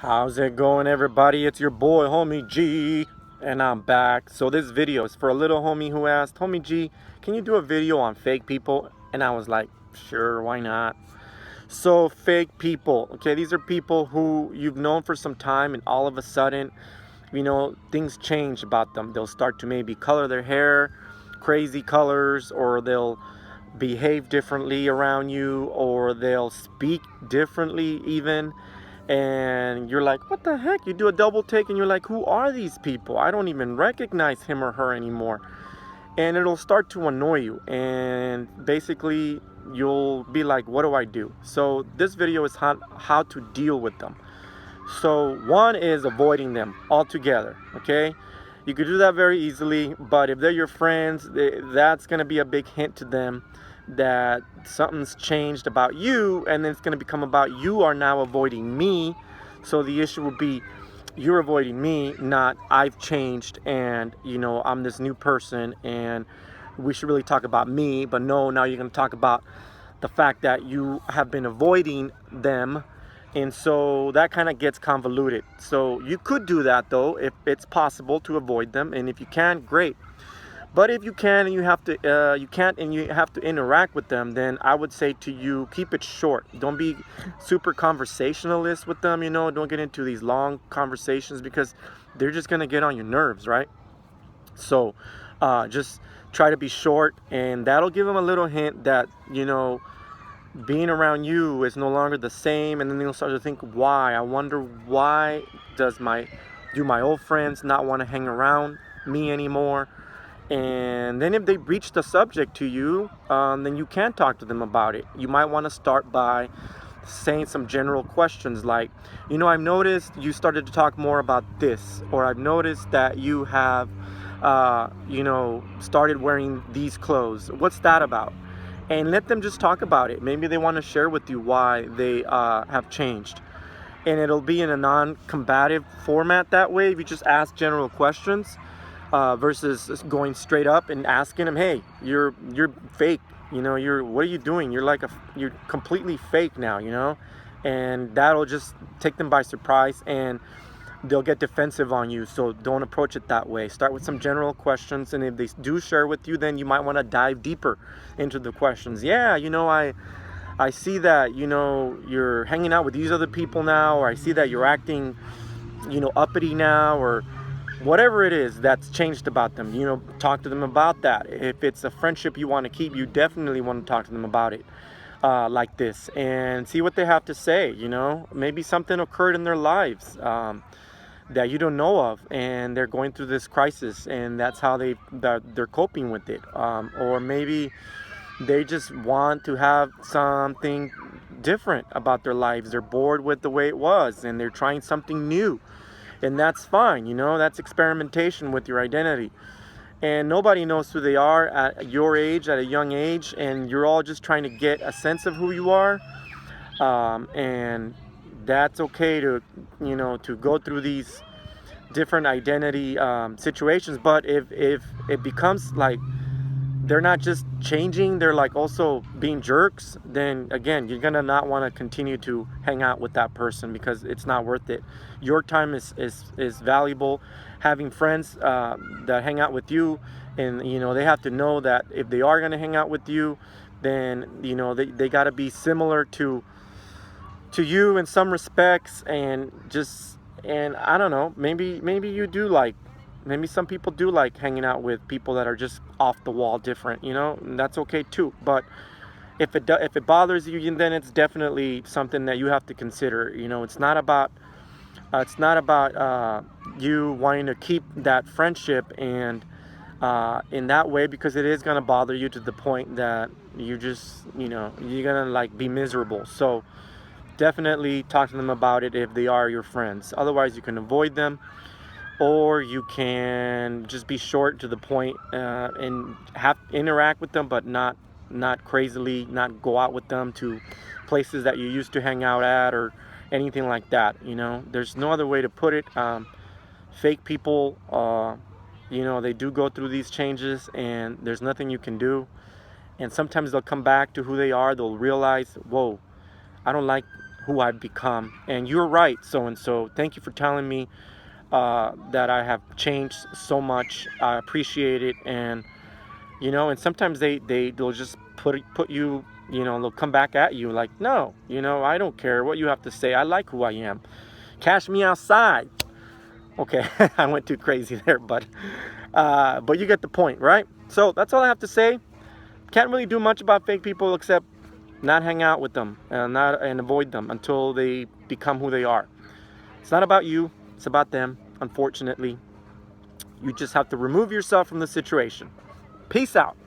How's it going, everybody? It's your boy homie G, and I'm back. So this video is for a little homie who asked, homie G, can you do a video on fake people? And I was like, sure, why not? So fake people, okay, these are people who you've known for some time, and all of a sudden, things change about them. They'll start to maybe color their hair crazy colors, or they'll behave differently around you, or they'll speak differently even. And you're like, what the heck? You do a double take and you're like, who are these people? I don't even recognize him or her anymore. And it'll start to annoy you, and basically you'll be like, what do I do? So this video is how to deal with them. So one is avoiding them altogether, okay? You could do that very easily, but if they're your friends, that's going to be a big hint to them that something's changed about you, and then it's going to become about you are now avoiding me. So the issue will be you're avoiding me, not I've changed, and I'm this new person, and we should really talk about me. But no, now you're going to talk about the fact that you have been avoiding them, and so that kind of gets convoluted. So you could do that though, if it's possible to avoid them, and if you can, great. But if you can and you can't and you have to interact with them, then I would say to you, keep it short. Don't be super conversationalist with them. Don't get into these long conversations, because they're just gonna get on your nerves, right? So just try to be short, and that'll give them a little hint that being around you is no longer the same. And then they'll start to think, why? I wonder, why do my old friends not want to hang around me anymore? And then if they breach the subject to you, then you can talk to them about it. You might want to start by saying some general questions like, I've noticed you started to talk more about this, or I've noticed that you have started wearing these clothes. What's that about? And let them just talk about it. Maybe they want to share with you why they have changed. And it'll be in a non-combative format that way, if you just ask general questions, versus going straight up and asking them, hey, you're fake. What are you doing? You're completely fake now. And that'll just take them by surprise, and they'll get defensive on you. So don't approach it that way. Start with some general questions, and if they do share with you, then you might want to dive deeper into the questions. Yeah, I see that you're hanging out with these other people now, or I see that you're acting uppity now, or whatever it is that's changed about them. Talk to them about that. If it's a friendship you want to keep, you definitely want to talk to them about it, like this, and see what they have to say. Maybe something occurred in their lives, that you don't know of, and they're going through this crisis, and that's how they're coping with it. Or maybe they just want to have something different about their lives. They're bored with the way it was, and they're trying something new, and that's fine. That's experimentation with your identity. And nobody knows who they are at your age, at a young age, and you're all just trying to get a sense of who you are. And that's okay to go through these different identity situations. But if it becomes like they're not just changing, they're like also being jerks, then again, you're gonna not want to continue to hang out with that person, because it's not worth it. Your time is valuable. Having friends that hang out with you, and they have to know that if they are gonna hang out with you, then they got to be similar to you in some respects. And I don't know, maybe you do like, maybe some people do like hanging out with people that are just off the wall different, and that's okay too. But if it bothers you, then it's definitely something that you have to consider. It's not about you wanting to keep that friendship, and in that way, because it is going to bother you to the point that you just you're going to like be miserable. So definitely talk to them about it if they are your friends. Otherwise, you can avoid them, or you can just be short to the point, and have interact with them, but not crazily, not go out with them to places that you used to hang out at, or anything like that. There's no other way to put it. Fake people, they do go through these changes, and there's nothing you can do. And sometimes they'll come back to who they are. They'll realize, whoa, I don't like who I've become. And you're right, so and so. Thank you for telling me that I have changed so much. I appreciate it. And and sometimes they'll just put you, they'll come back at you like, no, I don't care what you have to say. I like who I am. Cash me outside. Okay, I went too crazy there, but you get the point, right? So that's all I have to say. Can't really do much about fake people except not hang out with them and avoid them until they become who they are. It's not about you, it's about them, unfortunately. You just have to remove yourself from the situation. Peace out.